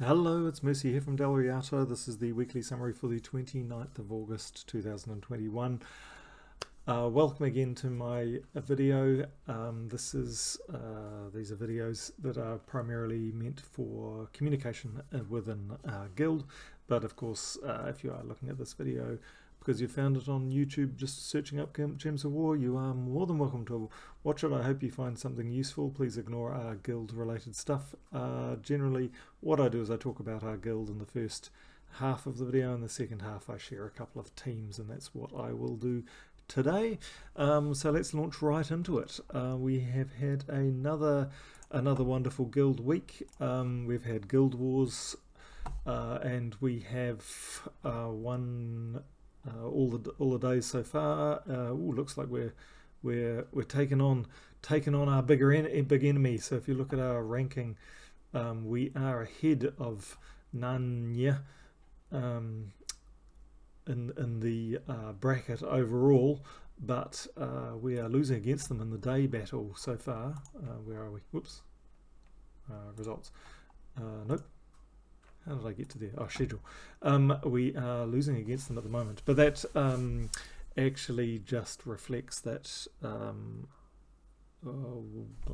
Hello, it's Mercy here from Dal Riata. This is the weekly summary for the 29th of August 2021. Welcome again to my video. These are videos that are primarily meant for communication within our guild, but of course if you are looking at this video because you found it on YouTube just searching up Gems of War, you are more than welcome to watch it. I hope you find something useful. Please ignore our guild related stuff. Generally what I do is I talk about our guild in the first half of the video, and the second half I share a couple of teams, and that's what I will do today. So let's launch right into it. We have had another wonderful guild week. We've had guild wars, and we have won all the days so far. Looks like we're taking on our big enemy. So if you look at our ranking, we are ahead of Nanya in the bracket overall, but we are losing against them in the day battle so far. Where are we? Whoops. Results. Nope. How did I get to there? Oh, schedule. We are losing against them at the moment, but that actually just reflects that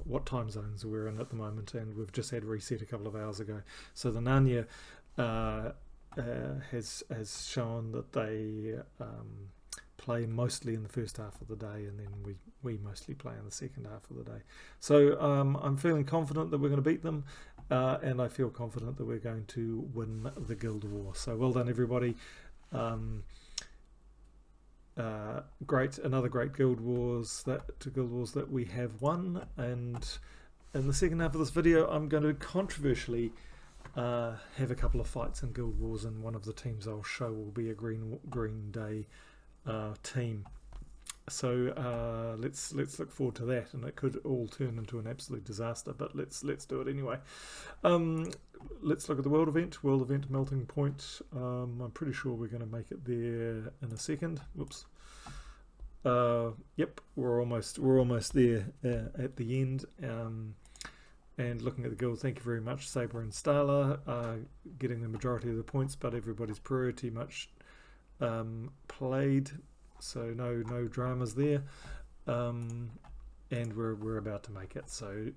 what time zones we're in at the moment, and we've just had reset a couple of hours ago. So the Nanya has shown that they play mostly in the first half of the day, and then we mostly play in the second half of the day. So I'm feeling confident that we're going to beat them, and I feel confident that we're going to win the guild war. So well done, everybody. Another great guild wars that we have won. And in the second half of this video, I'm going to controversially have a couple of fights in guild wars, and one of the teams I'll show will be a Green Day team. So let's look forward to that, and it could all turn into an absolute disaster, but let's do it anyway. Let's look at the world event melting point. I'm pretty sure we're going to make it there in a second. Whoops. Yep, we're almost there at the end. And looking at the guild, thank you very much, Saber and Starla, getting the majority of the points, but everybody's pretty much played, so no dramas there. And we're about to make it, so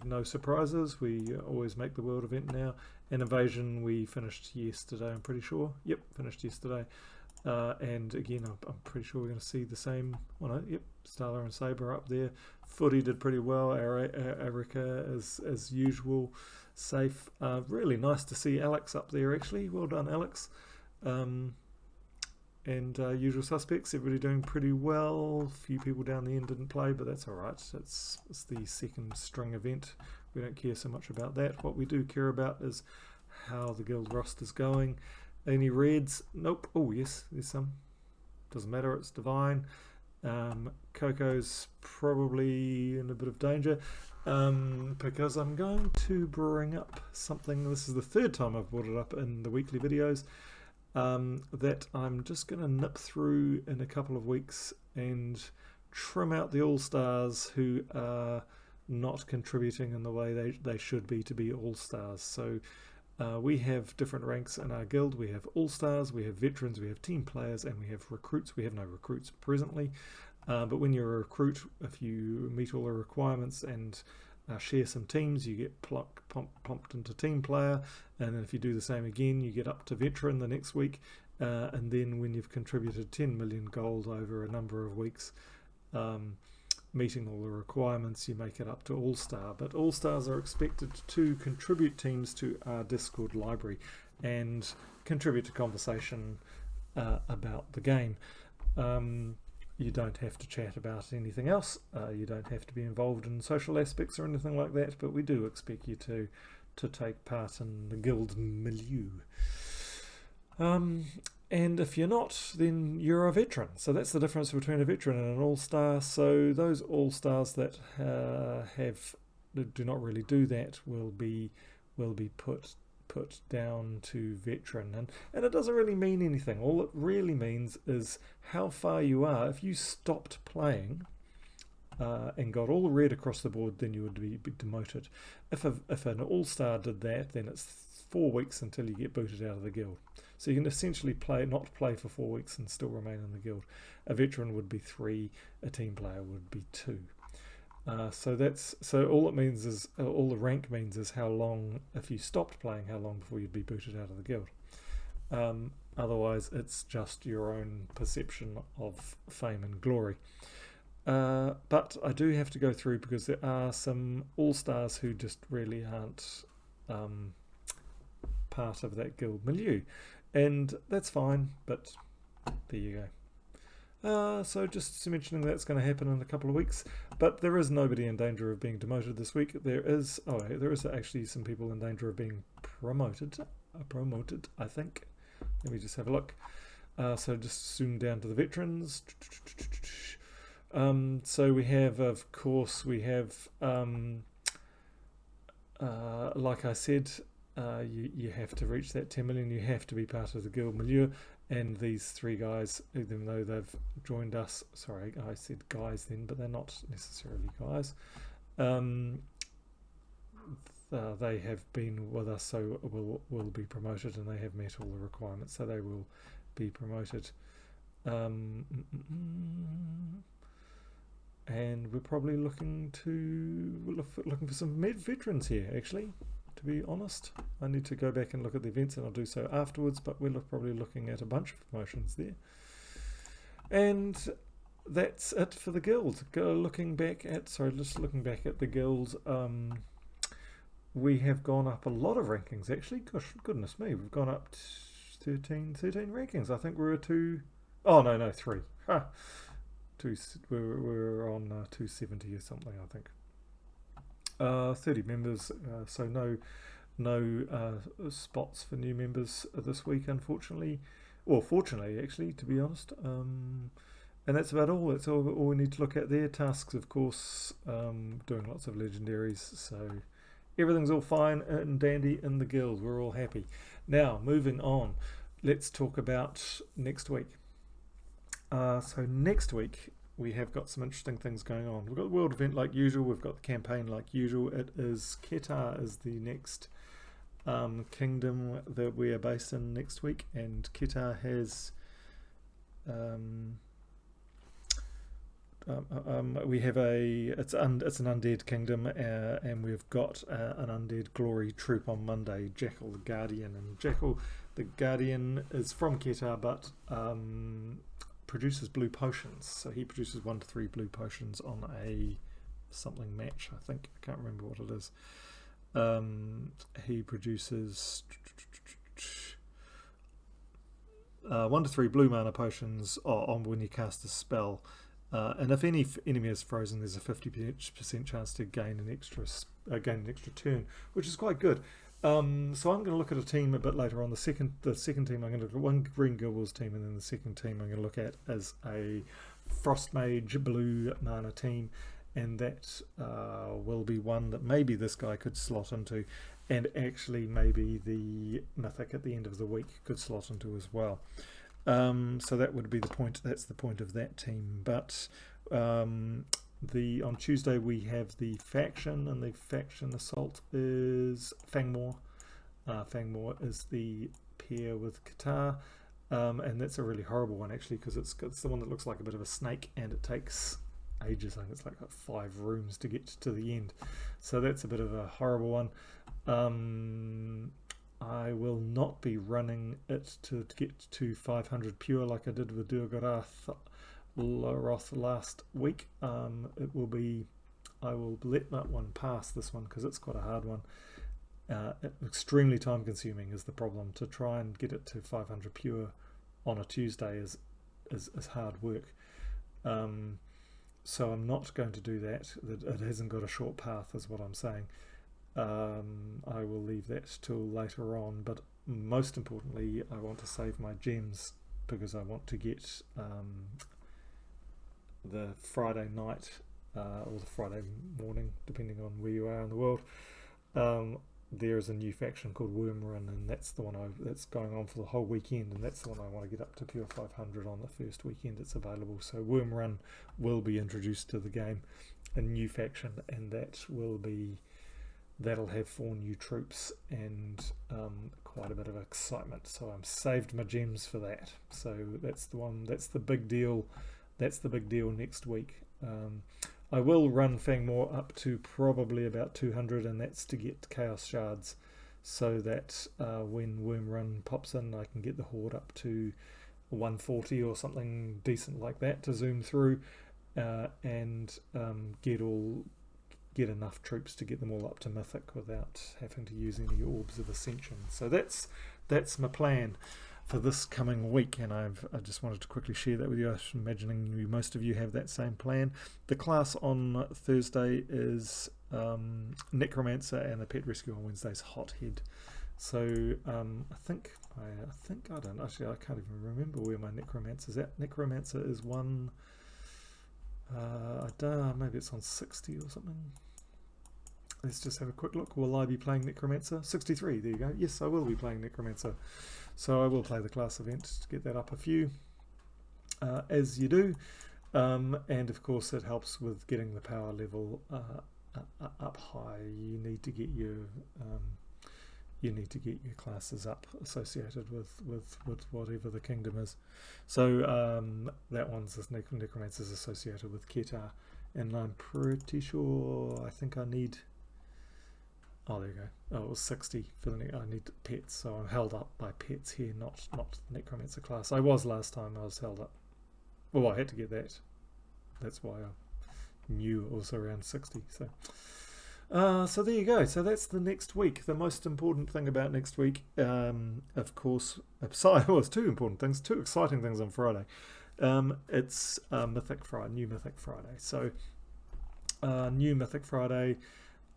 no surprises. We always make the world event now. And Invasion we finished yesterday, I'm pretty sure. Yep, finished yesterday. And again, I'm pretty sure we're going to see the same. Yep, Starla and Saber up there. Footy did pretty well. Erica as usual, safe. Really nice to see Alex up there, actually. Well done, Alex. And usual suspects, everybody doing pretty well. A few people down the end didn't play, but that's alright. It's the second string event. We don't care so much about that. What we do care about is how the guild roster's going. Any reds? Nope. Oh yes, there's some. Doesn't matter, it's divine. Coco's probably in a bit of danger, because I'm going to bring up something. This is the third time I've brought it up in the weekly videos, that I'm just going to nip through in a couple of weeks and trim out the all-stars who are not contributing in the way they should be to be all-stars. So we have different ranks in our guild. We have all-stars, we have veterans, we have team players, and we have recruits. We have no recruits presently, but when you're a recruit, if you meet all the requirements and share some teams, you get pumped into team player, and then if you do the same again, you get up to veteran the next week, and then when you've contributed 10 million gold over a number of weeks, meeting all the requirements, you make it up to all-star. But all-stars are expected to contribute teams to our Discord library and contribute to conversation about the game. You don't have to chat about anything else. You don't have to be involved in social aspects or anything like that, but we do expect you to take part in the guild milieu. And if you're not, then you're a veteran. So that's the difference between a veteran and an all-star. So those all-stars that do not really do that will be put down to veteran, and it doesn't really mean anything. All it really means is how far you are. If you stopped playing and got all the red across the board, then you would be demoted. If an all-star did that, then it's 4 weeks until you get booted out of the guild. So you can essentially not play for 4 weeks and still remain in the guild. A veteran would be 3, a team player would be 2. So all it means is, all the rank means is how long, if you stopped playing, how long before you'd be booted out of the guild. Otherwise, it's just your own perception of fame and glory. But I do have to go through because there are some all-stars who just really aren't part of that guild milieu, and that's fine, but there you go. So just mentioning that's going to happen in a couple of weeks, but there is nobody in danger of being demoted this week. There is actually some people in danger of being promoted, I think. Let me just have a look. So just zoom down to the veterans. So we have, of course, like I said, you have to reach that 10 million. You have to be part of the guild milieu. And these 3 guys, even though they've joined us, sorry, I said guys then, but they're not necessarily guys. They have been with us, so will be promoted, and they have met all the requirements, so they will be promoted. And we're probably looking for some veterans here, actually. To be honest, I need to go back and look at the events, and I'll do so afterwards, but we're probably looking at a bunch of promotions there. And that's it for the guild. Just looking back at the guild, we have gone up a lot of rankings, actually. Gosh, goodness me, we've gone up 13 rankings. I think we're 3. Ha! We're on 270 or something, I think. 30 members, so no spots for new members this week, unfortunately. Or fortunately, actually, to be honest. And that's about all. That's all we need to look at there. Tasks, of course, doing lots of legendaries, so everything's all fine and dandy in the guild. We're all happy. Now, moving on, let's talk about next week. So next week, we have got some interesting things going on. We've got the world event like usual. We've got the campaign like usual. It is Ketar is the next kingdom that we are based in next week, and Ketar has we have it's an undead kingdom, and we've got an undead glory troop on Monday, Jackal the Guardian, and Jackal the Guardian is from Ketar, but produces blue potions. So he produces 1 to 3 blue potions on a something match, I think. I can't remember what it is. He produces 1 to 3 blue mana potions on when you cast a spell. And if any enemy is frozen, there's a 50% chance to gain an extra turn, which is quite good. So I'm going to look at a team a bit later on. The second team, I'm going to look at one Green Guild's team, and then the second team I'm going to look at as a Frost Mage blue mana team, and that will be one that maybe this guy could slot into, and actually maybe the mythic at the end of the week could slot into as well. So that would be the point. That's the point of that team. But on Tuesday we have the faction, and the faction assault is Fangmore. Fangmore is the pair with Ketar, and that's a really horrible one actually, because it's the one that looks like a bit of a snake, and it takes ages. I think it's like 5 rooms to get to the end, so that's a bit of a horrible one. I will not be running it to get to 500 pure like I did with Durgarath last week. It will be, I will let that one pass, this one, because it's quite a hard one. Extremely time consuming is the problem. To try and get it to 500 pure on a Tuesday is hard work. So I'm not going to do that. It hasn't got a short path is what I'm saying. I will leave that till later on, but most importantly I want to save my gems, because I want to get the Friday night or the Friday morning, depending on where you are in the world. There is a new faction called Wormrun, and that's the one that's going on for the whole weekend, and that's the one I want to get up to pure 500 on the first weekend it's available. So Wormrun will be introduced to the game, a new faction, and that will be that'll have 4 new troops and quite a bit of excitement. So I'm saved my gems for that. So that's the one. That's the big deal. That's the big deal next week. I will run Fangmore up to probably about 200, and that's to get Chaos Shards, so that when Worm Run pops in, I can get the Horde up to 140 or something decent like that to zoom through, and get enough troops to get them all up to Mythic without having to use any Orbs of Ascension. So that's my plan for this coming week, and I just wanted to quickly share that with you. I'm imagining most of you have that same plan. The class on Thursday is Necromancer, and the pet rescue on Wednesday is Hothead. So I think I don't actually, I can't even remember where my Necromancer's at. Necromancer is one. I don't know, maybe it's on 60 or something. Let's just have a quick look. Will I be playing Necromancer? 63, there you go. Yes, I will be playing Necromancer. So I will play the class event to get that up a few, as you do. And of course it helps with getting the power level up high. You need to get your classes up associated with whatever the kingdom is. So that one's this Necromancer is associated with Ketar, and I'm pretty sure, I think I need, oh there you go, oh it was 60 for the I need pets, so I'm held up by pets here, not Necromancer class. I was last time, I was held up, well I had to get that, that's why I knew it was around 60. So there you go. So that's the next week. The most important thing about next week, of course, it's 2 important things, 2 exciting things on Friday. It's Mythic Friday, new Mythic Friday. So new Mythic Friday,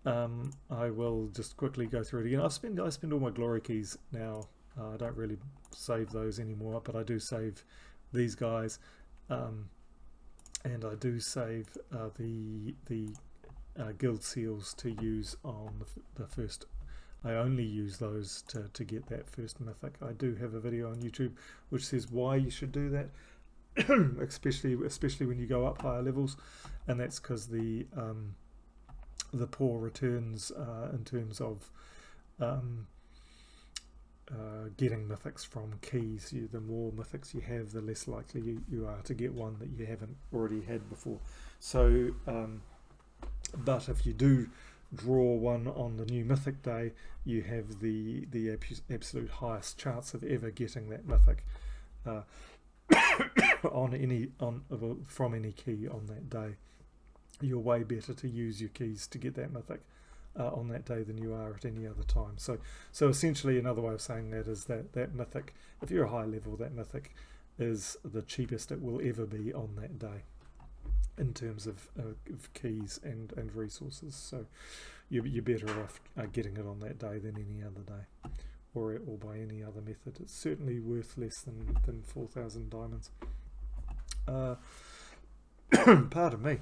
I will just quickly go through it again. I spend all my glory keys now. I don't really save those anymore, but I do save these guys, and I do save the guild seals to use on the first. I only use those to get that first mythic. I do have a video on YouTube which says why you should do that, especially when you go up higher levels, and that's because the poor returns in terms of getting mythics from keys. The more mythics you have, the less likely you are to get one that you haven't already had before. So but if you do draw one on the new mythic day, you have the absolute highest chance of ever getting that mythic from any key on that day. You're way better to use your keys to get that mythic on that day than you are at any other time. So essentially another way of saying that is that mythic, if you're a high level, that mythic is the cheapest it will ever be on that day in terms of keys and resources. So you're better off getting it on that day than any other day, or by any other method. It's certainly worth less than 4,000 diamonds. Pardon me.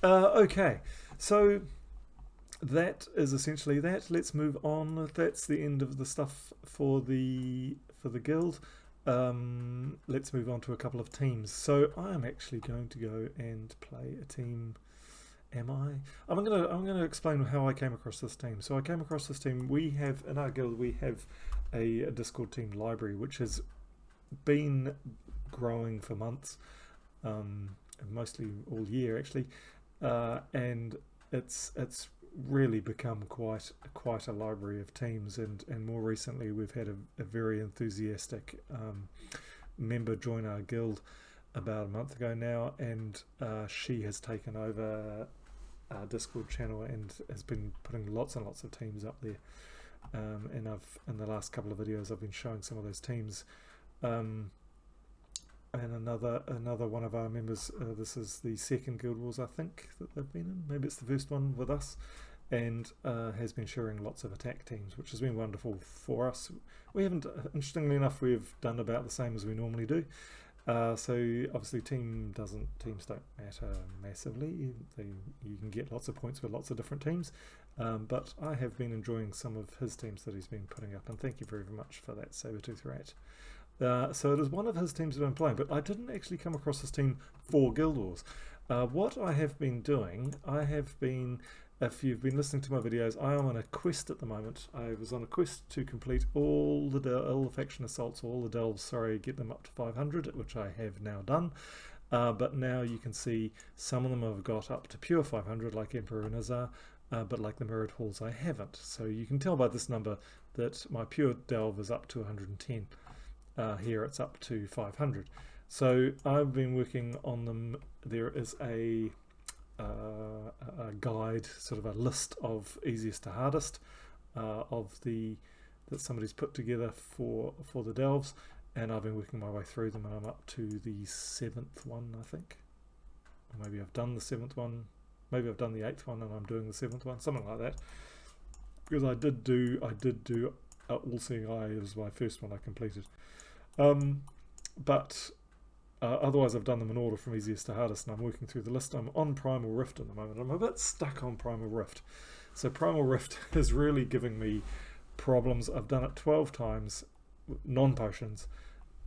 Okay, so that is essentially that. Let's move on. That's the end of the stuff for the guild. Let's move on to a couple of teams. So I'm actually going to go and play a team. I'm going to explain how I came across this team. So I came across this team. We have in our guild a Discord team library which has been growing for months, mostly all year actually, and it's really become quite a library of teams, and more recently we've had a very enthusiastic member join our guild about a month ago now, and she has taken over our Discord channel and has been putting lots and lots of teams up there, and in the last couple of videos I've been showing some of those teams, and another one of our members, this is the second Guild Wars I think that they've been in, maybe it's the first one with us, and has been sharing lots of attack teams, which has been wonderful for us. We haven't, interestingly enough, we've done about the same as we normally do. So obviously teams don't matter massively. You can get lots of points with lots of different teams, but I have been enjoying some of his teams that he's been putting up, and thank you very much for that, Sabertooth Rat. So it is one of his teams that I'm playing, but I didn't actually come across this team for Guild Wars. What I have been doing, I have been if you've been listening to my videos, I am on a quest at the moment. I was on a quest to complete all the faction assaults, all the delves, sorry, get them up to 500, which I have now done. But now you can see some of them have got up to pure 500, like Emperor Nizar, but like the Mirrored Halls, I haven't. So you can tell by this number that my pure delve is up to 110. Here it's up to 500. So I've been working on them. There is a guide, sort of a list of easiest to hardest that somebody's put together for the delves, and I've been working my way through them, and I'm up to the 7th one, I think. Or maybe I've done the 7th one, maybe I've done the 8th one and I'm doing the 7th one, something like that. Because I did do All Seeing Eye was my first one I completed. But otherwise I've done them in order from easiest to hardest, and I'm working through the list. I'm on Primal Rift at the moment. I'm a bit stuck on Primal Rift. So Primal Rift is really giving me problems. I've done it 12 times, non-potions,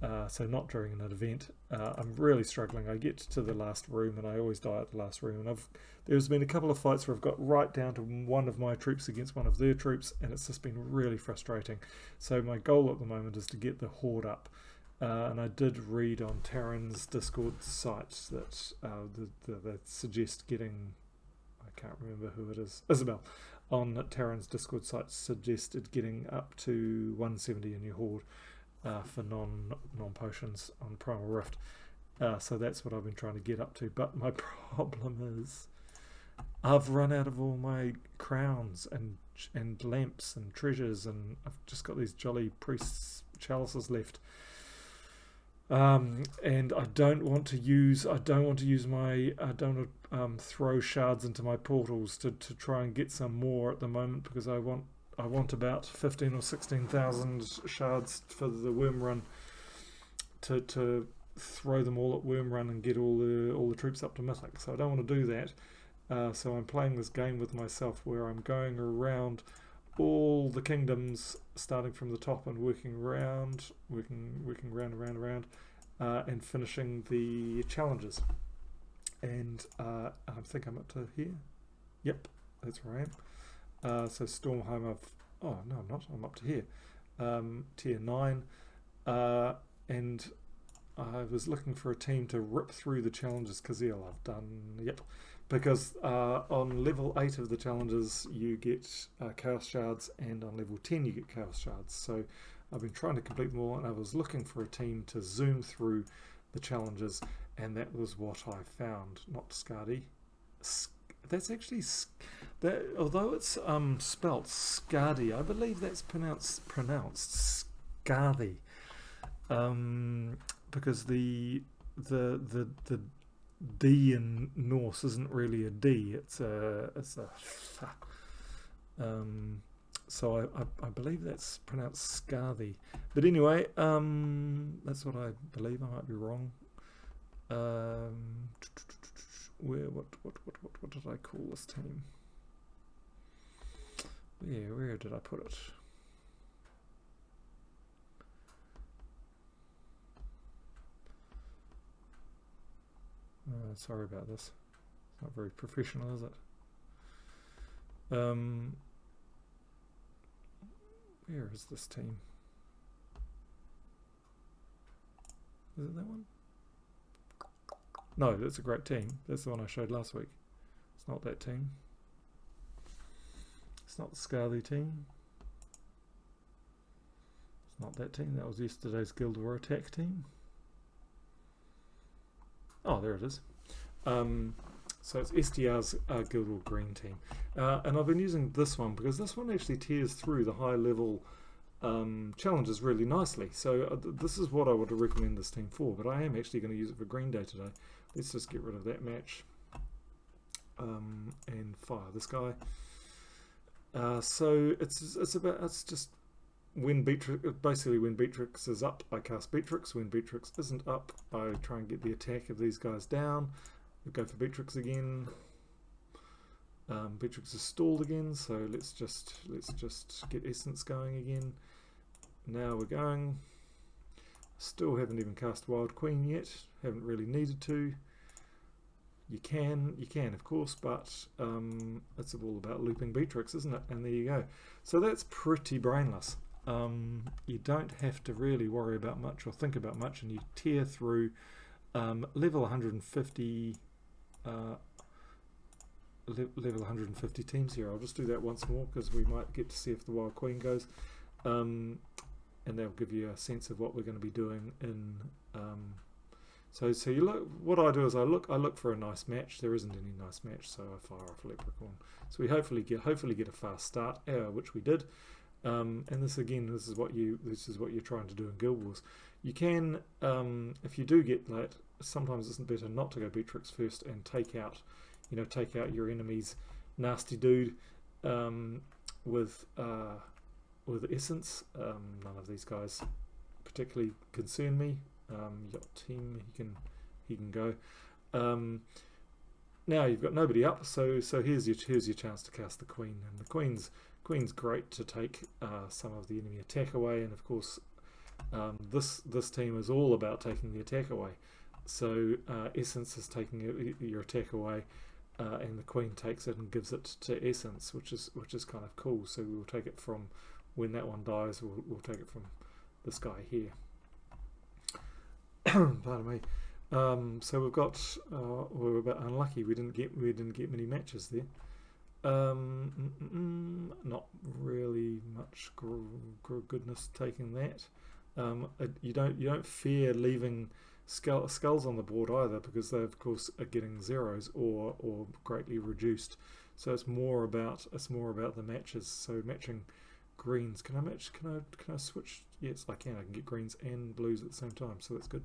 so not during an event. I'm really struggling. I get to the last room and I always die at the last room, and there's been a couple of fights where I've got right down to one of my troops against one of their troops, and it's just been really frustrating. So my goal at the moment is to get the horde up. And I did read on Taryn's Discord site that that suggest getting, I can't remember who it is, Isabel, on Taryn's Discord site suggested getting up to 170 in your horde for non-potions on Primal Rift. So that's what I've been trying to get up to. But my problem is I've run out of all my crowns and lamps and treasures, and I've just got these jolly priests' chalices left. And I don't want to use my, I don't want to throw shards into my portals to try and get some more at the moment, because I want about 15 or 16,000 shards for the worm run to throw them all at worm run and get all the troops up to mythic. So I don't want to do that. So I'm playing this game with myself where I'm going around all the kingdoms, starting from the top and working round and round, and finishing the challenges. And I think I'm up to here. Yep, that's where I am. So Stormhome, oh no, I'm not. I'm up to here, tier 9, and I was looking for a team to rip through the challenges. Kazil, I've done. Yep. Because on level 8 of the challenges you get Chaos Shards, and on level 10 you get Chaos Shards. So I've been trying to complete them all, and I was looking for a team to zoom through the challenges, and that was what I found. Not Skadi. That's actually, although it's spelt Skadi, I believe that's pronounced Skadi. Because the D in Norse isn't really a D, it's a so I believe that's pronounced Scarthy. But anyway, that's what I believe. I might be wrong. What did I call this team? Where did I put it? Sorry about this. It's not very professional, is it? Where is this team? Is it that one? No, that's a great team. That's the one I showed last week. It's not that team. It's not the Scarly team. It's not that team. That was yesterday's Guild War Attack team. Oh, there it is. So it's STR's Guild War Green team. And I've been using this one because this one actually tears through the high level challenges really nicely. So this is what I would recommend this team for, but I am actually going to use it for Green Day today. Let's just get rid of that match and fire this guy. So it's just when Beatrix, basically when Beatrix is up, I cast Beatrix. When Beatrix isn't up, I try and get the attack of these guys down. We go for Beatrix again. Beatrix is stalled again, so let's just get Essence going again. Now we're going. Still haven't even cast Wild Queen yet. Haven't really needed to. You can of course, but it's all about looping Beatrix, isn't it? And there you go. So that's pretty brainless. You don't have to really worry about much or think about much, and you tear through level 150 level 150 teams here. I'll just do that once more because we might get to see if the Wild Queen goes, and that'll give you a sense of what we're going to be doing in. So you look. What I do is I look for a nice match. There isn't any nice match, so I fire off Leprechaun. So we hopefully get a fast start, which we did. And this is what you're trying to do in Guild Wars. You can, if you do get late, sometimes it's better not to go Beatrix first and take out your enemy's nasty dude with essence. None of these guys particularly concern me. Your team, he can go. Now you've got nobody up, so here's your chance to cast the Queen, and the Queen's great to take some of the enemy attack away, and of course this team is all about taking the attack away. So Essence is taking your attack away, and the Queen takes it and gives it to Essence, which is kind of cool. So we'll take it from when that one dies. We'll take it from this guy here. Pardon me. So we've got we were a bit unlucky. We didn't get many matches there. Not really much goodness taking that. You don't fear leaving skulls on the board either, because they of course are getting zeros or greatly reduced. So it's more about the matches. So matching greens. Can I switch? Yes, I can. I can get greens and blues at the same time. So that's good.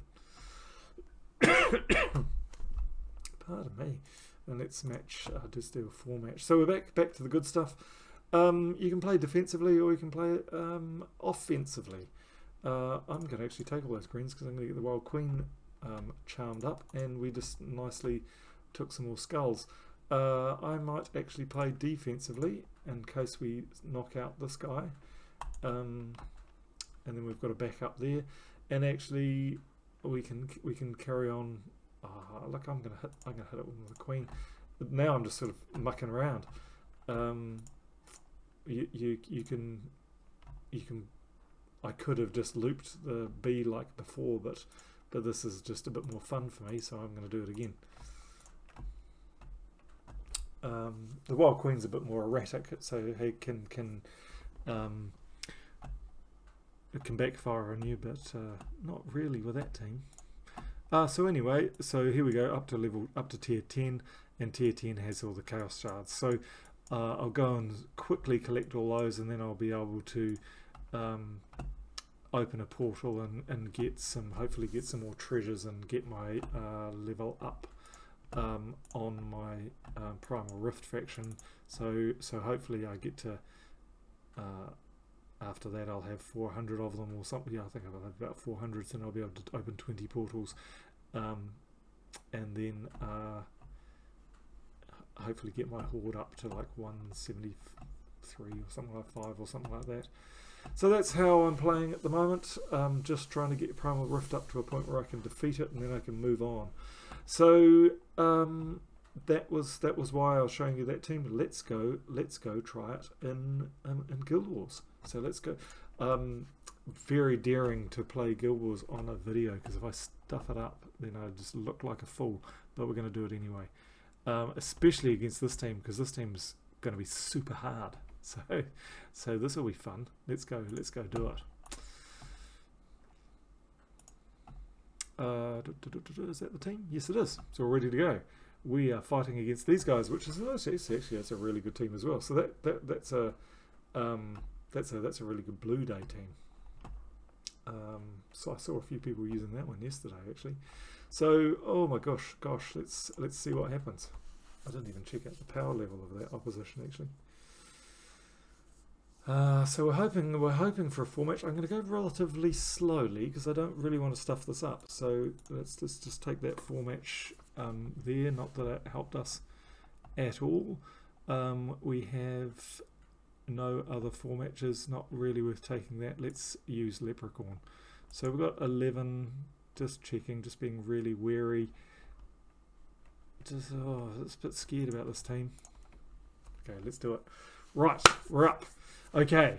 Pardon me. And let's match. Just do a 4 match. So we're back to the good stuff. You can play defensively or you can play offensively. I'm going to actually take all those greens because I'm going to get the Wild Queen charmed up, and we just nicely took some more skulls. I might actually play defensively in case we knock out this guy, and then we've got a backup there, and actually we can carry on. Look, I'm gonna hit it with the Queen. But now I'm just sort of mucking around. You can. I could have just looped the B like before, but this is just a bit more fun for me, so I'm going to do it again. The Wild Queen's a bit more erratic, so he can it can backfire on you, but not really with that team. So anyway, so here we go, up to tier 10, and tier 10 has all the chaos shards. So I'll go and quickly collect all those, and then I'll be able to open a portal and hopefully get some more treasures and get my level up on my Primal Rift faction. So hopefully I get to after that I'll have 400 of them or something. Yeah, I think I'll have about 400, so then I'll be able to open 20 portals, and then hopefully get my horde up to like 173 or something like 5 or something like that. So that's how I'm playing at the moment. Just trying to get Primal Rift up to a point where I can defeat it, and then I can move on. So that was why I was showing you that team. Let's go try it in Guild Wars. So let's go. Very daring to play Guild Wars on a video, because if I stuff it up, then I just look like a fool. But we're going to do it anyway, especially against this team, because this team's going to be super hard. So this will be fun. Let's go do it. Is that the team? Yes, it is. So we're ready to go. We are fighting against these guys, which is actually that's a really good team as well. So that's a really good Blue Day team. So I saw a few people using that one yesterday actually. So oh my gosh, let's see what happens. I didn't even check out the power level of that opposition actually. So we're hoping for a 4 match. I'm going to go relatively slowly because I don't really want to stuff this up. So let's just take that 4 match there. Not that it helped us at all. We have no other 4 matches. Not really worth taking that. Let's use Leprechaun. So we've got 11. Just checking, just being really wary. Just, oh, it's a bit scared about this team. Okay, let's do it. Right, we're up. Okay,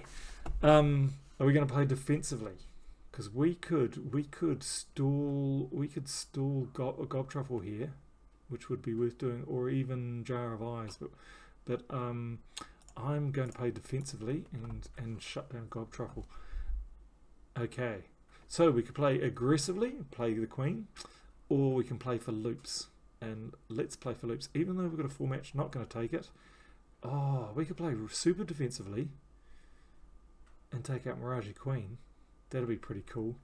are we going to play defensively? Because we could stall Gob Truffle here, which would be worth doing, or even Jar of Eyes. But I'm going to play defensively and shut down Gob Truffle. Okay, so we could play aggressively, play the Queen, or we can play for loops. And let's play for loops. Even though we've got a full match, not going to take it. Oh, we could play super defensively and take out Mirage Queen. That'll be pretty cool.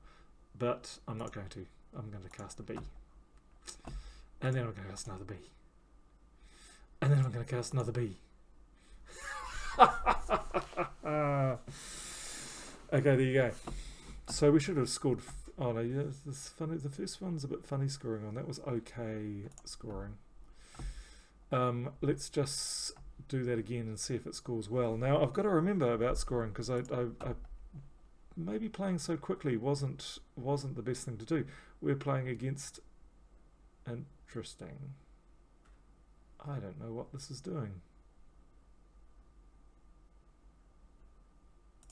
But I'm not going to. I'm going to cast a B. And then I'm going to cast another B. And then I'm going to cast another B. Okay, there you go. So we should have scored. Oh no, yeah, this funny. The first one's a bit funny scoring on. That was okay scoring. Let's just do that again and see if it scores well. Now I've got to remember about scoring because I maybe playing so quickly wasn't the best thing to do. We're playing against. Interesting. I don't know what this is doing.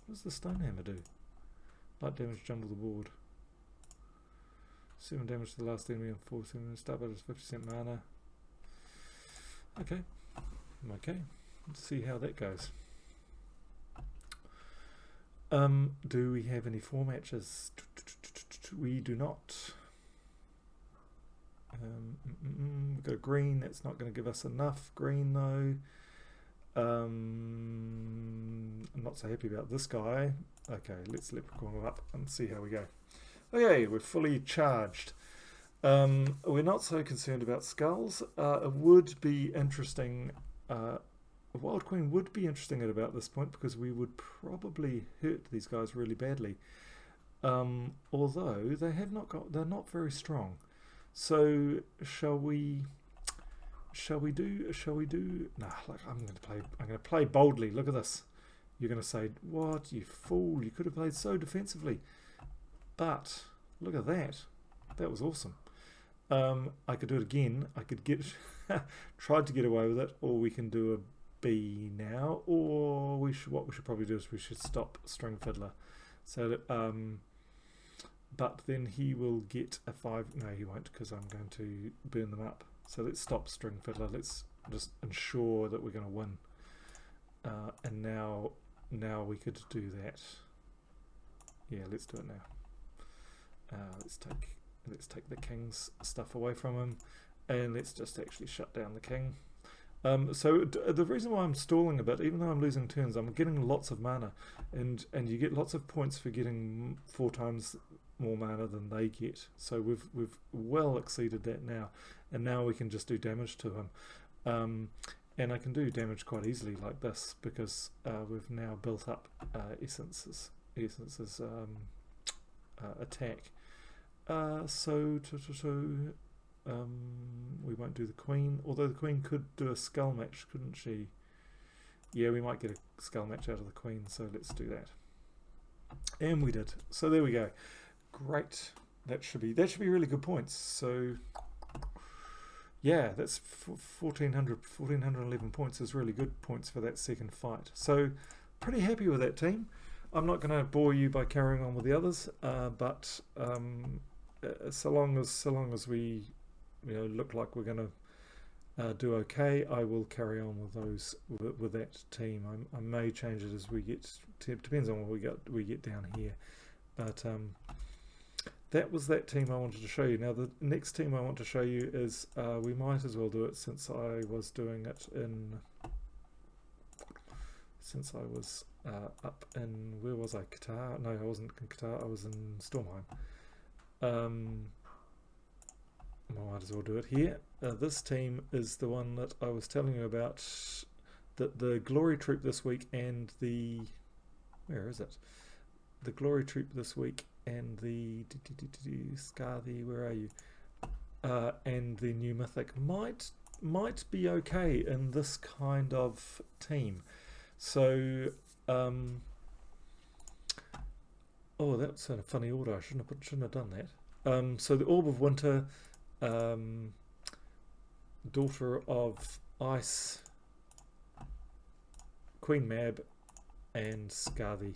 What does the Stonehammer do? Light damage, jumble the board. 7 damage to the last enemy and 4 start battle is 50% mana. Okay. Okay. Let's see how that goes. Do we have any 4 matches? We do not. We've got a green, that's not going to give us enough green though. I'm not so happy about this guy. Okay, let's Leprechaun up and see how we go. Okay, we're fully charged. We're not so concerned about skulls. It would be interesting. A Wild Queen would be interesting at about this point because we would probably hurt these guys really badly. Although they have not got, they're not very strong. So shall we do? Nah, like I'm going to play boldly. Look at this. You're going to say, "What, you fool? You could have played so defensively." But look at that. That was awesome. I could do it again. I could get tried to get away with it, or we can do a B now, or what we should probably do is we should stop String Fiddler. So that, but then he will get a 5. No, he won't, because I'm going to burn them up. So let's stop String Fiddler. Let's just ensure that we're going to win. And now we could do that. Yeah, let's do it now. Let's take the king's stuff away from him, and let's just actually shut down the king. So the reason why I'm stalling a bit, even though I'm losing turns, I'm getting lots of mana, and you get lots of points for getting 4 times more mana than they get. So we've well exceeded that now, and now we can just do damage to him. And I can do damage quite easily like this because we've now built up Essence's attack. So we won't do the Queen, although the Queen could do a skull match, couldn't she? Yeah, we might get a skull match out of the Queen, so let's do that. And we did. So there we go. Great. That should be really good points. So yeah, that's 1411 points is really good points for that second fight. So pretty happy with that team. I'm not going to bore you by carrying on with the others, but so long as we look like we're going to do okay, I will carry on with those with that team. I may change it as we get depends on what we get down here, but that was that team I wanted to show you. Now the next team I want to show you is we might as well do it since I was doing it up in, where was I? Qatar? No, I wasn't in Qatar. I was in Stormheim. I might as well do it here. This team is the one that I was telling you about. The Glory Troop this week and the, where is it? The Glory Troop this week and the Scarthy, where are you? And the new Mythic might be okay in this kind of team. So oh, that's a funny order. I shouldn't have done that. So the Orb of Winter, Daughter of Ice, Queen Mab, and Scarthy.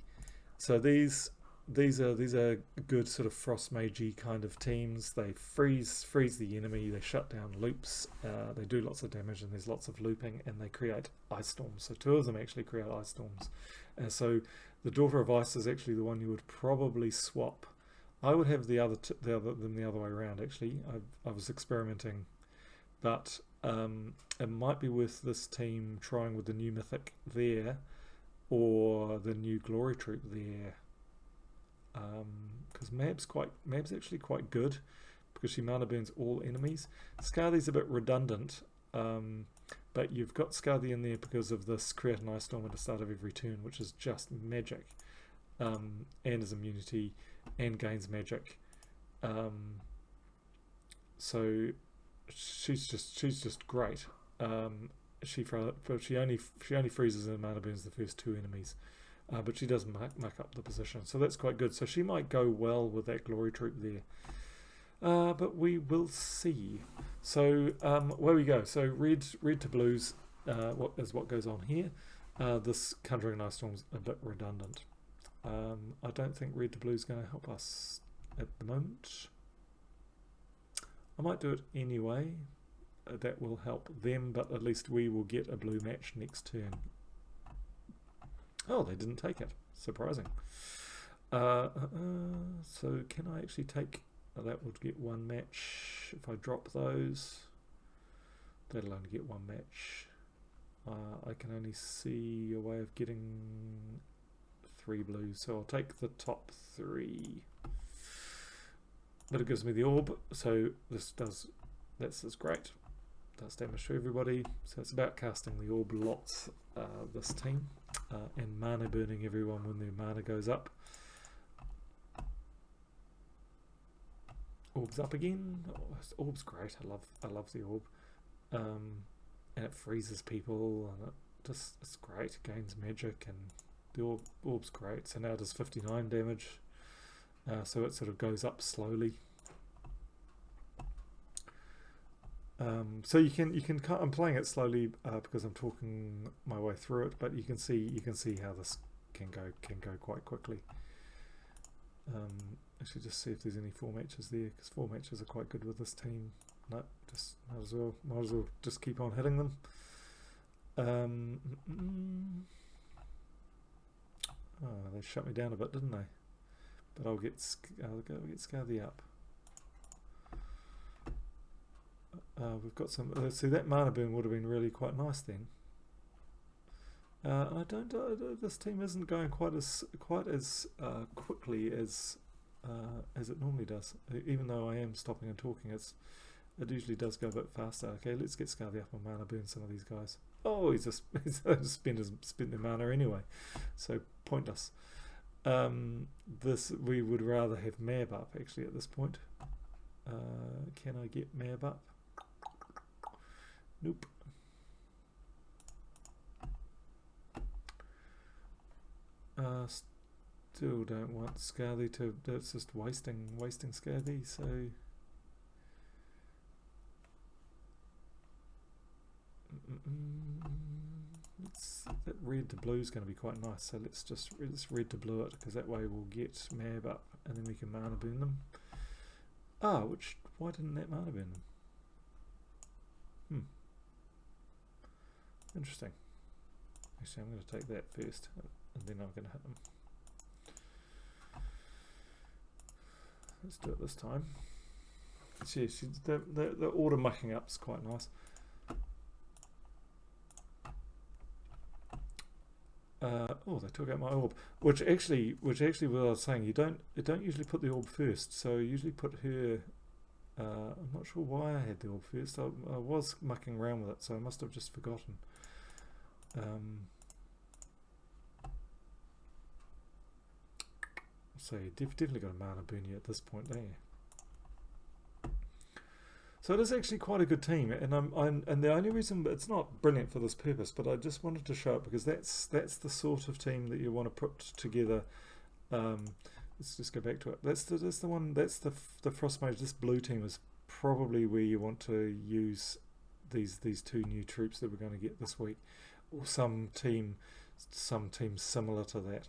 So these are good sort of frost magey kind of teams. They freeze the enemy, they shut down loops, they do lots of damage, and there's lots of looping, and they create ice storms. So two of them actually create ice storms. And so the Daughter of Ice is actually the one you would probably swap. I would have the other way around. Actually, I was experimenting, but it might be worth this team trying with the new mythic there, or the new glory troop there, because Mab's actually quite good because she mana burns all enemies. Scarthy's a bit redundant, but you've got Scarthy in there because of this create an ice storm at the start of every turn, which is just magic, and is immunity and gains magic. So she's just great. She only freezes and mana burns the first two enemies, but she does muck up the position, so that's quite good. So she might go well with that glory troop there, but we will see. So where we go. So red to blues, what goes on here. This conjuring ice storm's a bit redundant. I don't think red to blue is going to help us at the moment. I might do it anyway. That will help them, but at least we will get a blue match next turn. Oh, they didn't take it. Surprising. So can I actually take... that would get one match. If I drop those, that'll only get one match. I can only see a way of getting 3 blues, so I'll take the top 3. But it gives me the orb, so this is great. Does damage to everybody, so it's about casting the orb lots, this team, and mana burning everyone when their mana goes up. Orb's up again. Oh, orb's great. I love the orb, and it freezes people, and it's great. It gains magic, and the orb's great. So now it does 59 damage. So it sort of goes up slowly. So you can I'm playing it slowly because I'm talking my way through it, but you can see how this can go quite quickly. Actually, just see if there's any 4 matches there, because 4 matches are quite good with this team. No, just might as well just keep on hitting them. Oh, they shut me down a bit, didn't they? But I'll get Scarthy up. We've got some. See, that mana burn would have been really quite nice then. I don't. This team isn't going quite as quickly as it normally does. Even though I am stopping and talking, it usually does go a bit faster. Okay, let's get Scarthy up on mana burn some of these guys. Oh, he's spent their mana anyway, so pointless. We would rather have Mab up actually at this point. Can I get Mab up? Nope. Still don't want Scarthy to. That's just wasting Scarthy. So that red to blue is going to be quite nice. So let's red to blue it, because that way we'll get Mab up, and then we can mana burn them. Why didn't that mana burn them? Interesting. Actually, I'm going to take that first, and then I'm going to hit them. Let's do it this time. See, the order mucking up is quite nice. Oh, they took out my orb, which actually what I was saying, you don't usually put the orb first, so you usually put her. I'm not sure why I had the orb first. I was mucking around with it, so I must have just forgotten. So you definitely got a mana burn you at this point there. So it is actually quite a good team, and and the only reason it's not brilliant for this purpose, but I just wanted to show it because that's the sort of team that you want to put together. Let's just go back to it. That's the one. That's the Frost Mage. This blue team is probably where you want to use these two new troops that we're going to get this week, or some team similar to that.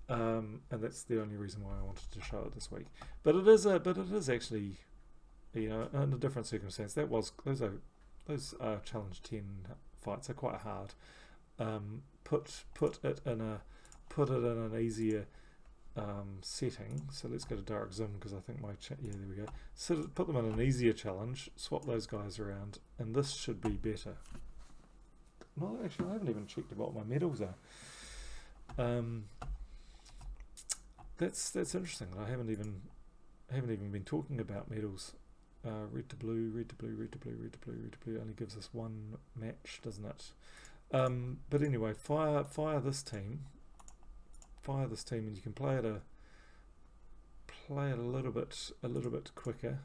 And that's the only reason why I wanted to show it this week. But it is actually, you know, in a different circumstance. Those challenge 10 fights are quite hard. Put it in an easier setting. So let's go to direct zoom, because I think there we go. So put them in an easier challenge, swap those guys around, and this should be better. No, actually, I haven't even checked what my medals are. That's interesting. I haven't even been talking about medals. Red to blue, red to blue, red to blue, red to blue, red to blue only gives us one match, doesn't it? But anyway, fire this team, and you can play it a little bit quicker.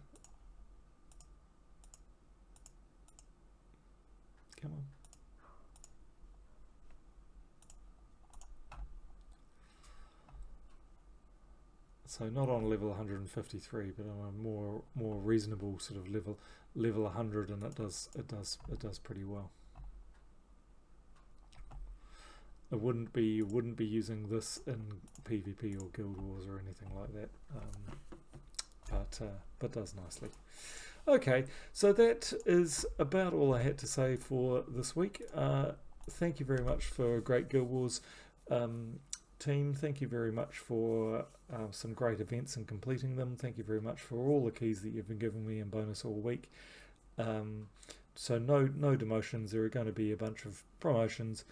Come on. So not on level 153, but on a more reasonable sort of level 100, and it does pretty well. I wouldn't be using this in PvP or Guild Wars or anything like that, but does nicely. Okay, so that is about all I had to say for this week. Thank you very much for a great Guild Wars team. Thank you very much for some great events and completing them. Thank you very much for all the keys that you've been giving me in bonus all week. So no demotions. There are going to be a bunch of promotions.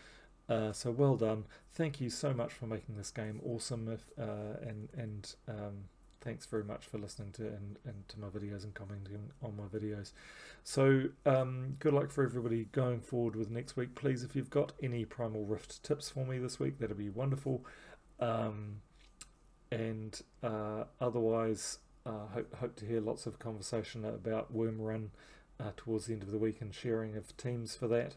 So well done. Thank you so much for making this game awesome. And thanks very much for listening to my videos and commenting on my videos. So good luck for everybody going forward with next week. Please, if you've got any Primal Rift tips for me this week, that'd be wonderful. Otherwise, hope to hear lots of conversation about Worm Run towards the end of the week, and sharing of teams for that.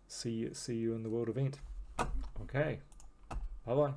See you in the world event. Okay, bye bye.